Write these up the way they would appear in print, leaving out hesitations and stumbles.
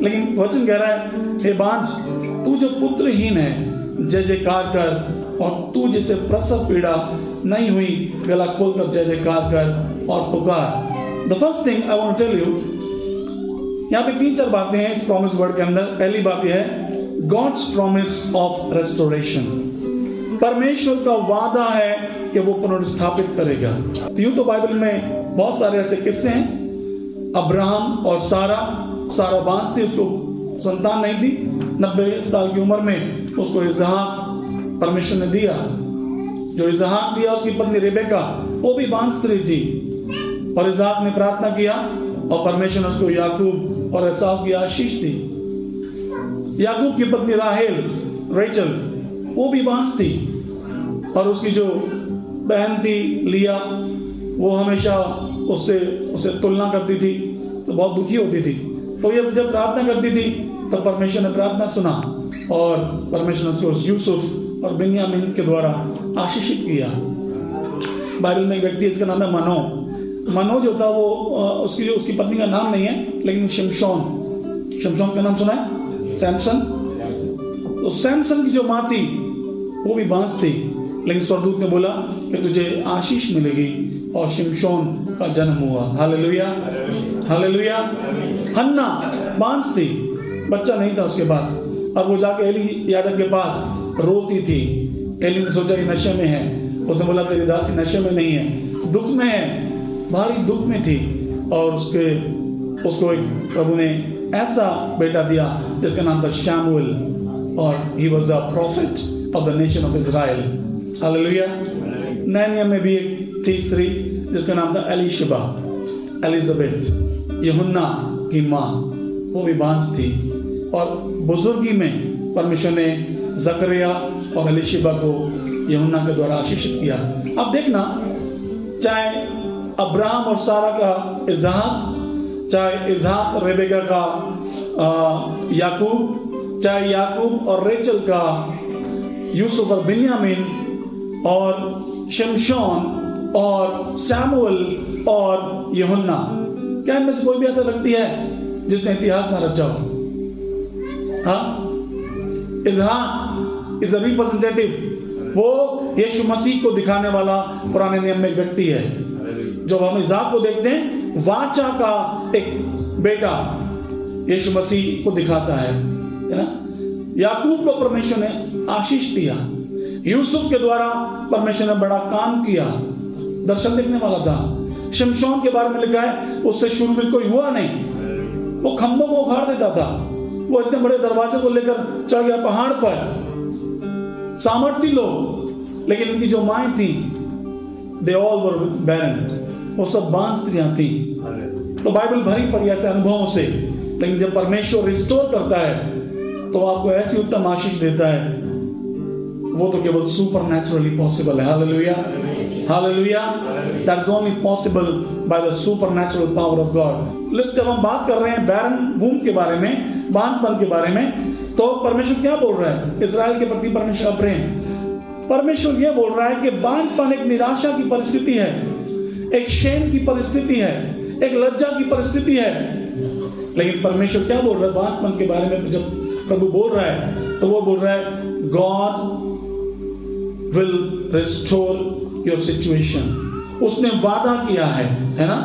लेकिन वचन कह रहा है, हे बांझ, तू जो पुत्रहीन है जय जयकार कर, और तू जिसे प्रसव पीड़ा नहीं हुई गला खोलकर जय जयकार कर और पुकार। The first thing I want to tell you, यहाँ पे 3-4 बातें हैं इस प्रॉमिस वर्ड के अंदर। पहली बात यह है गॉड्स प्रॉमिस ऑफ रेस्टोरेशन। परमेश्वर का वादा है कि वो पुनर्स्थापित करेगा। तो यूं तो बाइबल में बहुत सारे ऐसे किस्से हैं। अब्राहम और सारा बांझ थी, उसको संतान नहीं थी। 90 साल की उम्र में उसको इसहाक परमेश्वर ने दिया। जो इसहाक दिया उसकी पत्नी रेबेका, वो भी बांझ स्त्री थी, और इसहाक ने प्रार्थना किया और परमेश्वर ने उसको याकूब और एसाव की आशीष दी। याकूब की पत्नी रेचल, वो भी बांझ थी, और उसकी जो बहन थी लिया, वो हमेशा उससे तुलना करती थी, तो बहुत दुखी होती थी। तो ये जब प्रार्थना करती थी तब परमेश्वर ने प्रार्थना सुना, और परमेश्वर ने उसको यूसुफ और बिन्यामीन के द्वारा आशीषित किया। बाइबल में एक व्यक्ति है, इसका नाम है मनो जो था, वो उसकी पत्नी का नाम नहीं है, लेकिन शमशोन का नाम सुना है, सैमसन। तो सैमसन की जो माँ थी वो भी बांझ थी, लेकिन स्वर्गदूत ने बोला कि तुझे आशीष मिलेगी, और शिमशोन का जन्म हुआ। Hallelujah, hallelujah. हन्ना बांझ थी, बच्चा नहीं था उसके पास, और वो जाके एली याजक के पास रोती थी। एली ने सोचा कि नशे में है, उसने बोला तेरी दासी नशे में नहीं है, दुख में है, भारी दुख में थी, और उसको एक प्रभु ने ऐसा बेटा दिया जिसका नाम था शमूएल, और he was the prophet of the nation of Israel. Hallelujah. नैनिया में भी एक थी स्त्री जिसका नाम था एलिजाबेथ, यूहन्ना की माँ, वो भी बांझ थी, और बुजुर्गी में परमेश्वर ने जकरिया और एलिशिबा को यूहन्ना के द्वारा आशीषित किया। अब देखना, चाहे अब्राहम और सारा का इसहाक, चाहे इसहाक रेबेका का याकूब, चाहे याकूब और रेचल का यूसुफ और बिन्यामीन, और शमशोन और शमूएल और यूहन्ना, क्या इनमें से कोई भी ऐसा व्यक्ति है जिसने इतिहास ना रचा हो? हाँ, इसहाक इज अ रिप्रेजेंटेटिव, वो यीशु मसीह को दिखाने वाला पुराने नियम में व्यक्ति है। जब हम इसहाक को देखते हैं, वाचा का एक बेटा यीशु मसीह को दिखाता है ना। याकूब को परमेश्वर ने आशीष दिया, यूसुफ के द्वारा परमेश्वर ने बड़ा काम किया, दर्शन देखने वाला था। शमशोन के बारे में लिखा है, उससे शुरू में कोई हुआ नहीं, वो खंभों को उखाड़ देता था, वो इतने बड़े दरवाजे को लेकर चढ़ गया पहाड़ पर। सामर्थी लोग, लेकिन उनकी जो माएं थी, दे ऑल वर बैरन, वो सब बांझ स्त्रियां थी। तो बाइबल भरी पड़ी ऐसे अनुभवों से, लेकिन जब परमेश्वर रिस्टोर करता है तो आपको ऐसी उत्तम आशीष देता है, वो तो केवल सुपरनैचुरली पॉसिबल है। Hallelujah, hallelujah. That is only possible by the supernatural power of God. जब हम बात कर रहे हैं बैरन वूम के बारे में, बांझपन के बारे में, तो परमेश्वर क्या बोल रहा है इजराइल के प्रति? परमेश्वर का प्रेम, परमेश्वर यह बोल रहा है कि बांझपन एक निराशा की परिस्थिति है, एक शेम की परिस्थिति है, एक लज्जा की परिस्थिति है। लेकिन परमेश्वर क्या बोल रहा है बांझपन के बारे में? जब प्रभु बोल रहा है तो वो बोल रहा है God will restore your situation. उसने वादा किया है ना,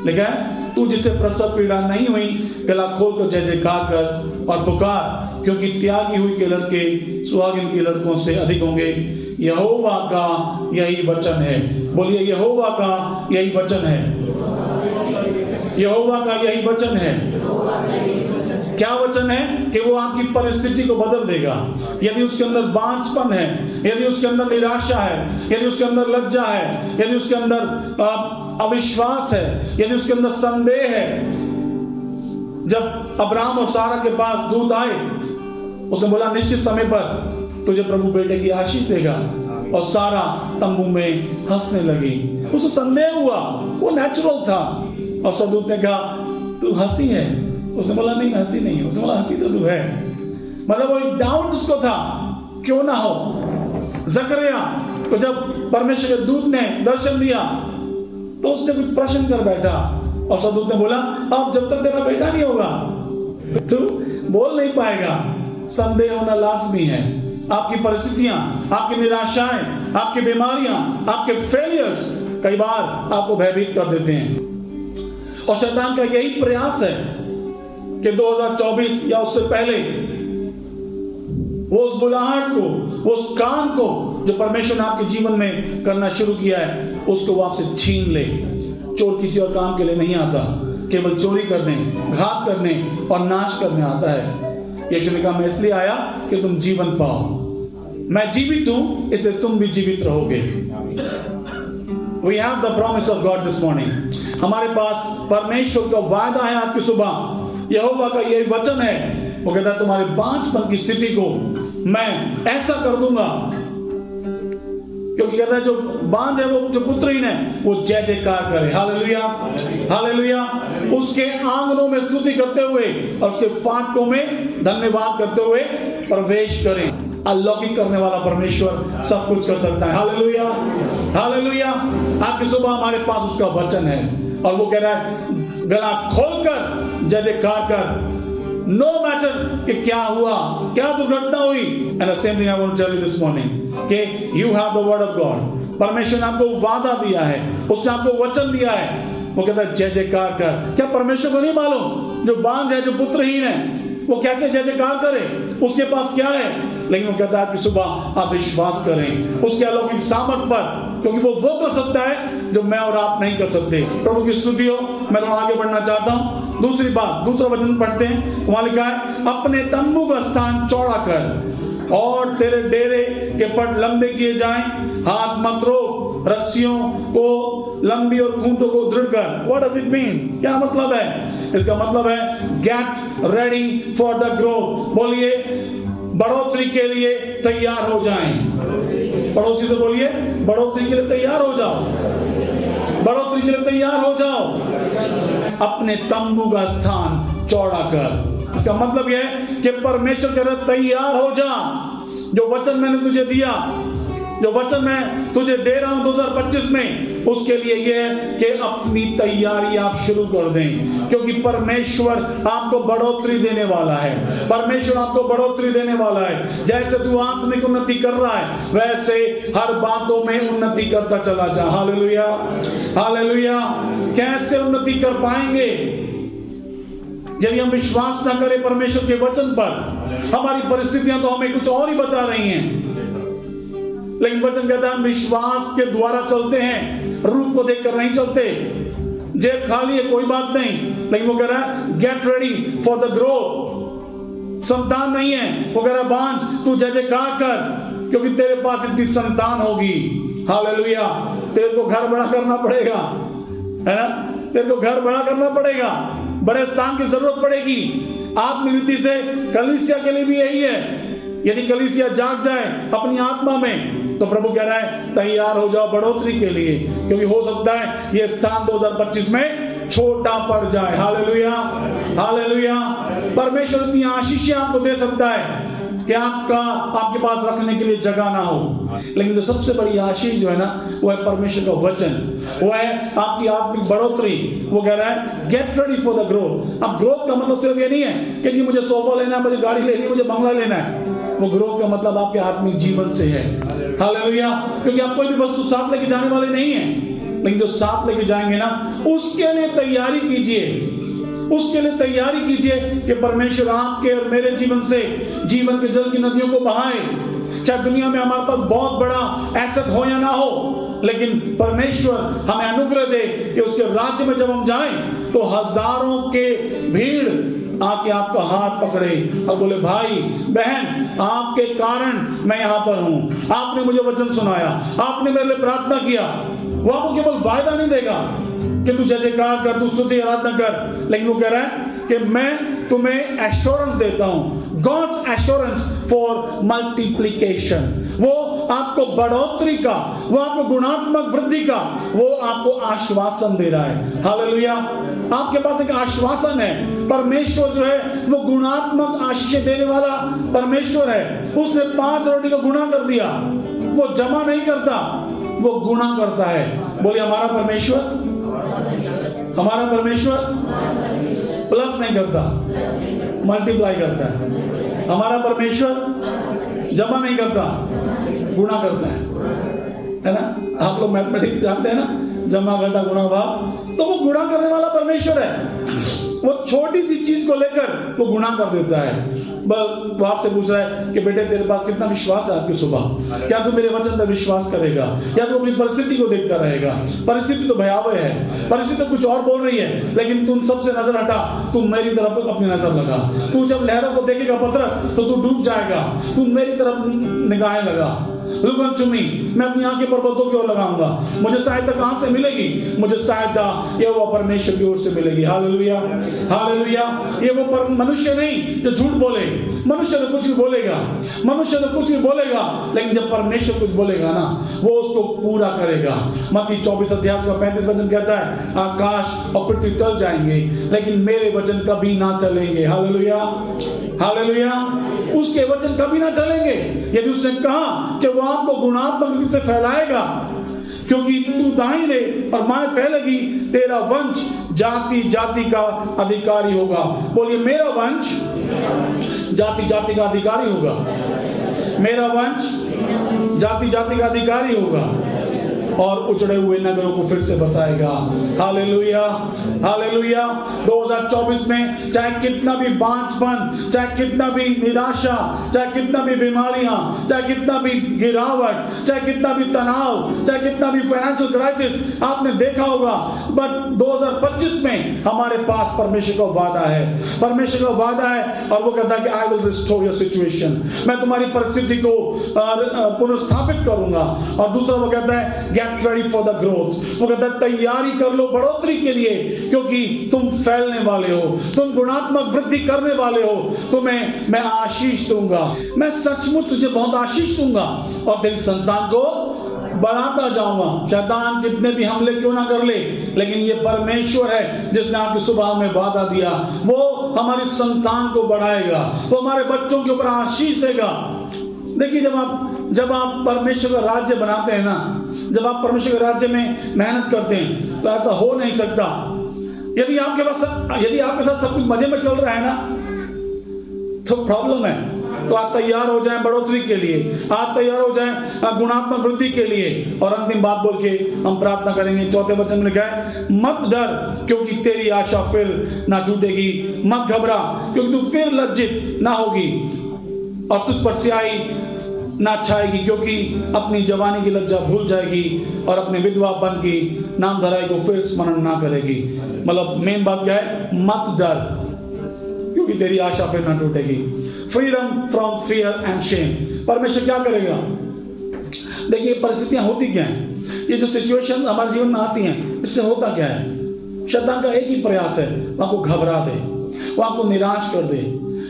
लिखा है तू जिसे प्रसव पीड़ा नहीं हुई गला खोल कर जय जयकार कर और पुकार, क्योंकि त्यागी हुई के लड़के सुहागिन के लड़कों से अधिक होंगे। यहोवा का यही वचन है। बोलिए, यहोवा का यही वचन है, यहोवा का यही वचन है। क्या वचन है? कि वो आपकी परिस्थिति को बदल देगा। यदि उसके अंदर बांझपन है, यदि उसके अंदर निराशा है, यदि उसके अंदर लज्जा है, यदि उसके अंदर अविश्वास है, यदि उसके अंदर संदेह है। जब अब्राहम और सारा के पास दूत आए, उसने बोला निश्चित समय पर तुझे प्रभु बेटे की आशीष देगा, और सारा तंबू में हंसने लगी। उसको संदेह हुआ, वो नेचुरल था। और स्वर्गदूत ने कहा तू हंसी है? उसने बोला नहीं, हंसी नहीं है। उसने बोला हंसी तो तू है। मतलब वो एक डाउट उसको था, क्यों ना हो। जकरिया को जब परमेश्वर के दूत ने दर्शन दिया तो उसने कुछ प्रश्न कर बैठा, और स्वर्गदूत ने बोला अब जब तक तेरा बेटा नहीं होगा तू बोल नहीं पाएगा। संदेह होना लाजमी है। आपकी परिस्थितियां, आपकी निराशाएं, आपकी बीमारियां, आपके फेलियर्स कई बार आपको भयभीत कर देते हैं। और शैतान का यही प्रयास है कि 2024 या उससे पहले वो उस बुलाहट को, वो उस काम को जो परमेश्वर ने आपके जीवन में करना शुरू किया है, उसको वो आपसे छीन ले। चोर किसी और काम के लिए नहीं आता, केवल चोरी करने, घात करने और नाश करने आता है। यीशु ने कहा मैं इसलिए आया कि तुम जीवन पाओ। मैं जीवित हूं इसलिए तुम भी जीवित रहोगे। We have the promise of God this morning. हमारे पास परमेश्वर का वादा है। आज की सुबह यहोवा का ये वचन है, वो कहता है तुम्हारे बांझपन की स्थिति को मैं ऐसा कर दूंगा। क्योंकि कहता है जो बांझ है, वो जो पुत्रहीन है, वो जय जयकार करे। Hallelujah, hallelujah. उसके आंगनों में स्तुति करते हुए और उसके फाटकों में धन्यवाद करते हुए प्रवेश करें। अलौकिक करने वाला परमेश्वर सब कुछ कर सकता है। Hallelujah, hallelujah. आज की सुबह हमारे पास उसका वचन है और वो कह रहा है गला खोलकर जय जयकार कर। No matter कि क्या हुआ, क्या दुर्घटना हुई। And the same thing I want to tell you this morning कि you have the word of God. परमेश्वर ने आपको वादा दिया है, उसने आपको वचन दिया है। वो कहता है जय जयकार कर। क्या परमेश्वर को नहीं मालूम जो बांझ है, जो पुत्रहीन है, वो कैसे जय जयकार करे? उसके पास क्या है? लेकिन वो कहता है कि सुबह आप विश्वास करें उसके अलौकिक सामर्थ पर, क्योंकि वो कर सकता है जो मैं और आप नहीं कर सकते। प्रभु की स्तुति हो। मैं थोड़ा आगे बढ़ना चाहता हूँ। दूसरी बात, दूसरा वचन पढ़ते हैं। वहां लिखा है अपने तंबू का स्थान चौड़ा कर और तेरे डेरे के पट लंबे किए जाएं। हाथ मत रोक, रस्सियों को लंबी और खूंटों को दृढ़ कर। What does it mean? क्या मतलब है? इसका मतलब है get ready for the growth। बोलिए बढ़ोतरी के लिए तैयार हो जाएं। पड़ोसी से बोलिए बढ़ोतरी के लिए तैयार हो जाओ, बढ़ोतरी के लिए तैयार हो जाओ। अपने तंबू का स्थान चौड़ा कर। इसका मतलब यह है कि परमेश्वर कह रहा है तैयार हो जा। जो वचन मैंने तुझे दिया, जो वचन मैं तुझे दे रहा हूं 2025 में, उसके लिए यह है कि अपनी तैयारी आप शुरू कर दें, क्योंकि परमेश्वर आपको बढ़ोतरी देने वाला है। परमेश्वर आपको बढ़ोतरी देने वाला है। जैसे तू आत्मिक उन्नति कर रहा है, वैसे हर बातों में उन्नति करता चला जा। Hallelujah, hallelujah. कैसे उन्नति कर पाएंगे यदि हम विश्वास ना करें परमेश्वर के वचन पर? हमारी परिस्थितियां तो हमें कुछ और ही बता रही हैं, लेकिन वचन कहता है हम विश्वास के द्वारा चलते हैं, रूप को देखकर नहीं चलते। जेब खाली है कोई बात नहीं, लेकिन वो कह रहा है get ready for the growth. संतान नहीं है, वो कह रहा है बांझ तू जय जयकार कर, क्योंकि तेरे पास इतनी संतान होगी। हालेलुया। तेरे को घर बड़ा करना पड़ेगा, है ना? तेरे को घर बड़ा करना पड़ेगा, बड़े स्थान की जरूरत पड़ेगी। आत्मनीति से कलीसिया के लिए भी यही है। यदि कलीसिया जाग जाए अपनी आत्मा में, तो प्रभु कह रहा है तैयार हो जाओ बढ़ोतरी के लिए, क्योंकि हो सकता है ये स्थान 2025 में छोटा पड़ जाए। Hallelujah, hallelujah. परमेश्वर इतनी आशीष आपको दे सकता है कि आपके पास रखने के लिए जगह ना हो, लेकिन जो सबसे बड़ी आशीष जो है ना, वो है परमेश्वर का वचन, वो है आपकी आत्मिक बढ़ोतरी। वो कह रहा है get ready for the growth. अब ग्रोथ का मतलब सिर्फ ये नहीं है कि जी मुझे सोफा लेना है, मुझे गाड़ी लेनी है, मुझे बंगला लेना है। वो ग्रोथ का मतलब आपके आत्मिक जीवन से है। हालेलुया। क्योंकि आप कोई भी वस्तु साथ लेके जाने वाले नहीं है, लेकिन जो साथ लेके जाएंगे ना, उसके लिए तैयारी कीजिए, उसके लिए तैयारी कीजिए कि परमेश्वर आपके और मेरे जीवन से जीवन के जल की नदियों को बहाए। चाहे दुनिया में हमारे पास बहुत बड़ा एसेट हो या ना हो, लेकिन परमेश्वर हमें अनुग्रह दे कि उसके राज्य में जब हम जाएं तो हजारों के भीड़ आके आपका हाथ पकड़े और बोले भाई बहन आपके कारण मैं यहां पर हूं, आपने मुझे वचन सुनाया, आपने मेरे लिए प्रार्थना किया। वो आपको केवल वायदा नहीं देगा कि तू जय जयकार कर, तू स्तुति आराधना कर, लेकिन वो कह रहा है कि मैं तुम्हें एश्योरेंस देता हूं, गॉड्स एश्योरेंस फॉर मल्टीप्लिकेशन। वो आपको बढ़ोतरी का, वो आपको गुणात्मक वृद्धि का, वो आपको आश्वासन दे रहा है। हालेलुया। आपके पास एक आश्वासन है। परमेश्वर जो है वो गुणात्मक आशीष देने वाला परमेश्वर है। उसने 5 रोटी को गुणा कर दिया। वो जमा नहीं करता, वो गुणा करता है। बोलिए हमारा परमेश्वर, हमारा परमेश्वर प्लस नहीं करता, मल्टीप्लाई करता है। हमारा परमेश्वर जमा नहीं करता, गुणा करता है ना। आप लोग मैथमेटिक्स जानते हैं ना, जमा घटा गुणा भाग, तो वो गुणा करने वाला परमेश्वर है। वो छोटी सी चीज को लेकर वो गुणा कर देता है। वो आपसे पूछ रहा है कि बेटे तेरे पास कितना विश्वास है आपकी सुबह, क्या तू मेरे वचन पर विश्वास करेगा, या तू अपनी परिस्थिति को देखता रहेगा। परिस्थिति तो भयावह है, परिस्थिति तो कुछ और बोल रही है, लेकिन तुम सबसे नजर हटा, तू मेरी तरफ अपनी नजर लगा। तू जब लहरों को देखेगा पतरस, तो तू डूब जाएगा। तू मेरी तरफ निगाहें लगा, Look unto me, मैं अपनी आंखें पर्वतों की ओर लगाऊंगा। मुझे सहायता कहां से मिलेगी? मुझे सहायता यहोवा परमेश्वर की ओर से मिलेगी। Hallelujah, hallelujah. ये वो मनुष्य नहीं जो झूठ बोले। मनुष्य तो कुछ भी बोलेगा, मनुष्य तो कुछ भी बोलेगा, लेकिन जब परमेश्वर कुछ बोलेगा ना, वो उसको पूरा करेगा। मत्ती 24 अध्याय 35 वचन कहता है, आकाश और पृथ्वी टल जाएंगे, लेकिन मेरे वचन कभी ना टलेंगे। Hallelujah, hallelujah. उसके वचन कभी ना टलेंगे। यदि उसने कहा कि वो आपको गुणात्मक रीति से फैलाएगा, क्योंकि तू दाहिने और बाएं फैलेगी, तेरा वंश जाति जाति का अधिकारी होगा। बोलिए, मेरा वंश जाति जाति का अधिकारी होगा। मेरा वंश जाति जाति का अधिकारी होगा और उजड़े हुए नगरों को फिर से बसाएगा। Hallelujah, hallelujah. 2024 में चाहे कितना भी बांझपन, चाहे कितना भी निराशा, चाहे कितना भी बीमारियां, चाहे कितना भी गिरावट, चाहे कितना भी तनाव, चाहे कितना भी फाइनेंशियल क्राइसिस आपने देखा होगा, बट 2025 में हमारे पास परमेश्वर का वादा है। परमेश्वर का वादा है और वो कहता है कि I will restore your situation. मैं तुम्हारी परिस्थिति को पुनर्स्थापित करूंगा। और दूसरा वो कहता है get ready for the growth. वो कहता है तैयारी कर लो बढ़ोतरी के लिए, क्योंकि तुम फैलने वाले हो, तुम गुणात्मक वृद्धि करने वाले हो। तुम्हें मैं आशीष दूंगा, मैं सचमुच तुझे बहुत आशीष दूंगा और तेरी संतान को बढ़ाता जाऊंगा। शैतान कितने भी हमले क्यों ना कर ले, लेकिन ये परमेश्वर है जिसने आपकी सुबह में वादा दिया। वो हमारी संतान को बढ़ाएगा, वो हमारे बच्चों के ऊपर आशीष देगा। देखिए, जब आप परमेश्वर का राज्य बनाते हैं ना, जब आप परमेश्वर के राज्य में मेहनत करते हैं, तो ऐसा हो नहीं सकता। यदि आपके साथ सब कुछ मजे में चल रहा है ना, तो प्रॉब्लम है। तो आप तैयार हो जाएं बढ़ोतरी के लिए, आप तैयार हो जाएं गुणात्मक वृद्धि के लिए। और अंतिम बात बोल के हम प्रार्थना करेंगे। 4 वचन में लिखा है, मत डर क्योंकि तेरी आशा फिर ना टूटेगी, मत घबरा क्योंकि तू फिर लज्जित ना होगी और तुझ पर स्याही ना छाएगी, क्योंकि अपनी जवानी की लज्जा भूल जाएगी और अपने विधवापन की नाम धराई को फिर स्मरण ना करेगी। मतलब मेन बात क्या है? मत डर क्योंकि तेरी आशा फिर ना टूटेगी। Freedom from fear and shame. परमेश्वर क्या करेगा? देखिए, परिस्थितियां होती क्या हैं, ये जो सिचुएशन हमारे जीवन में आती हैं, इससे होता क्या है? शैतान का एक ही प्रयास है, वो आपको घबरा दे, वो आपको निराश कर दे,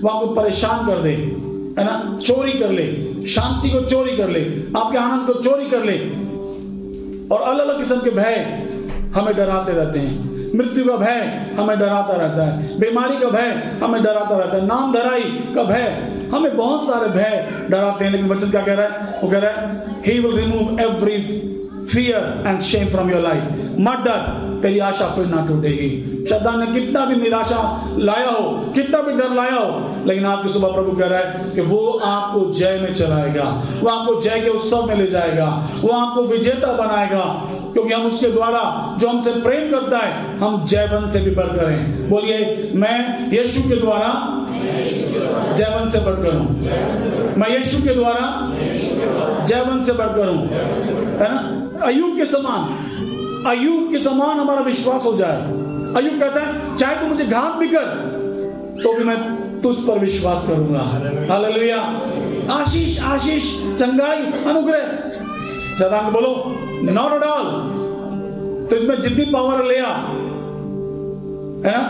वो आपको परेशान कर दे, है ना, चोरी कर ले, शांति को चोरी कर ले, आपके आनंद को चोरी कर ले। और अलग अलग किस्म के भय हमें डराते रहते हैं। मृत्यु का भय हमें डराता रहता है, बीमारी का भय हमें डराता रहता है, नाम धराई का भय, हमें बहुत सारे भय डराते हैं। लेकिन वचन क्या कह रहा है? वो कह रहा है, He will remove every fear and shame from your life. मत डर, तेरी आशा फिर ना टूटेगी। शैतान ने कितना भी निराशा लाया हो, कितना भी डर लाया हो, लेकिन आपकी सुबह प्रभु कह रहा है कि वो आपको जय में चलाएगा, वो आपको जय के उत्सव में ले जाएगा, वो आपको विजेता बनाएगा, क्योंकि हम उसके द्वारा जो हमसे प्रेम करता है, हम जयवंत से भी बढ़कर हैं। बोलिए, मैं यीशु के द्वारा जयवंत से बढ़कर हूं। मैं यीशु के द्वारा जयवंत से बढ़कर हूं, है ना। अय्यूब के समान हमारा विश्वास हो जाए। अय्यूब कहता है, चाहे तू मुझे घात भी कर, तो भी मैं तुझ पर विश्वास करूंगा। हालेलुया। आशीष, आशीष, चंगाई, अनुग्रह। शैतान को बोलो, नॉट एट ऑल, तुझमें जितनी पावर ले आ, है ना।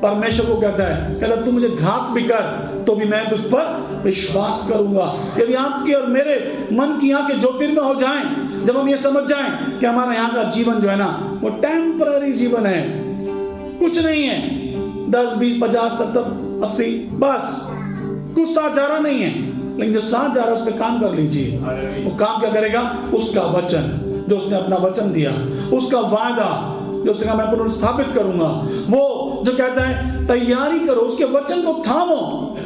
परमेश्वर को कहता है, तू मुझे घात भी कर, तो भी मैं तुझ पर विश्वास करूंगा। यदि आपकी और मेरे मन की आंखें ज्योतिर्मय हो जाएं, जब हम ये समझ जाएं कि हमारा यहाँ का जीवन जो है ना, वो टेम्पररी जीवन है, कुछ नहीं है, 10, 20, 50, 70, 80, बस कुछ साथ जा रहा नहीं है, लेकिन जो साथ जा रहा है उस पर काम कर लीजिए। वो काम क्या करेगा? उसका वचन, जो उसने अपना वचन दिया, उसका वादा जो उसने कहा मैं पुनर्स्थापित करूंगा, वो जो कहता है तैयारी करो, उसके वचन को थामो।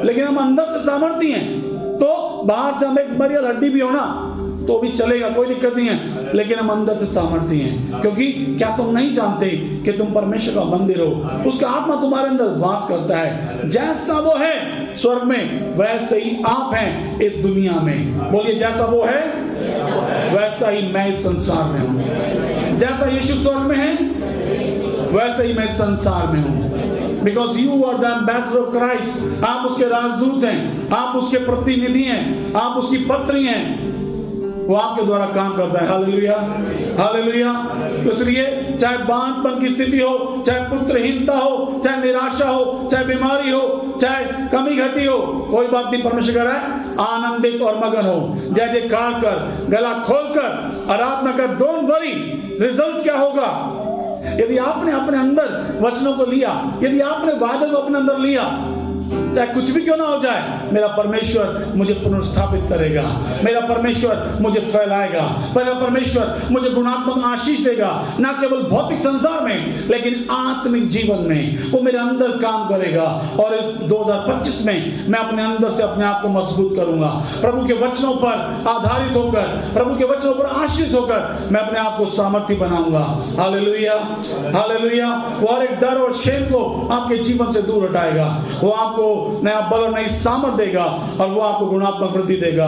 लेकिन हम अंदर से सामर्थी हैं, तो बाहर से हम एक मरियल हड्डी भी हो ना तो भी चलेगा, कोई दिक्कत नहीं है, लेकिन हम अंदर से सामर्थी हैं। क्योंकि क्या तुम नहीं जानते कि तुम परमेश्वर का मंदिर हो, उसका आत्मा तुम्हारे अंदर वास करता है। जैसा वो है स्वर्ग में, वैसे ही आप हैं इस दुनिया में। बोलिए, जैसा वो है वैसा ही मैं इस संसार में हूं। जैसा यीशु स्वर्ग में है वैसे ही मैं संसार में हूं। Because you are the ambassador of Christ. आप उसके राजदूत हैं, आप उसके प्रतिनिधि हैं, आप उसकी पत्री हैं। वो आपके द्वारा काम करता है। Hallelujah, hallelujah. तो इसलिए चाहे बांझपन की स्थिति हो, चाहे पुत्रहीनता हो, चाहे निराशा हो, चाहे बीमारी हो, चाहे कमी घटी हो, कोई बात नहीं, परमेश्वर कह रहा है आनंदित और मगन हो, जय जयकार कर, गला खोलकर आराधना कर। डोंट वरी, रिजल्ट क्या होगा? यदि आपने अपने अंदर वचनों को लिया, यदि आपने वादे को अपने अंदर लिया, चाहे कुछ भी क्यों ना हो जाए, मेरा परमेश्वर मुझे पुनर्स्थापित करेगा, मेरा परमेश्वर मुझे फैलाएगा, मेरा परमेश्वर मुझे गुणात्मक आशीष देगा। ना केवल भौतिक संसार में, लेकिन आत्मिक जीवन में वो मेरे अंदर काम करेगा। और इस 2025 में मैं अपने अंदर से अपने आप को मजबूत करूंगा, प्रभु के वचनों पर आधारित होकर, प्रभु के वचनों पर आश्रित होकर मैं अपने आप को सामर्थ्य बनाऊंगा। Hallelujah, hallelujah. वो हर एक डर और शेम को आपके जीवन से दूर हटाएगा। वो आपको नया बल और नई सामर्थ देगा, और वो आपको गुणात्मक वृद्धि देगा।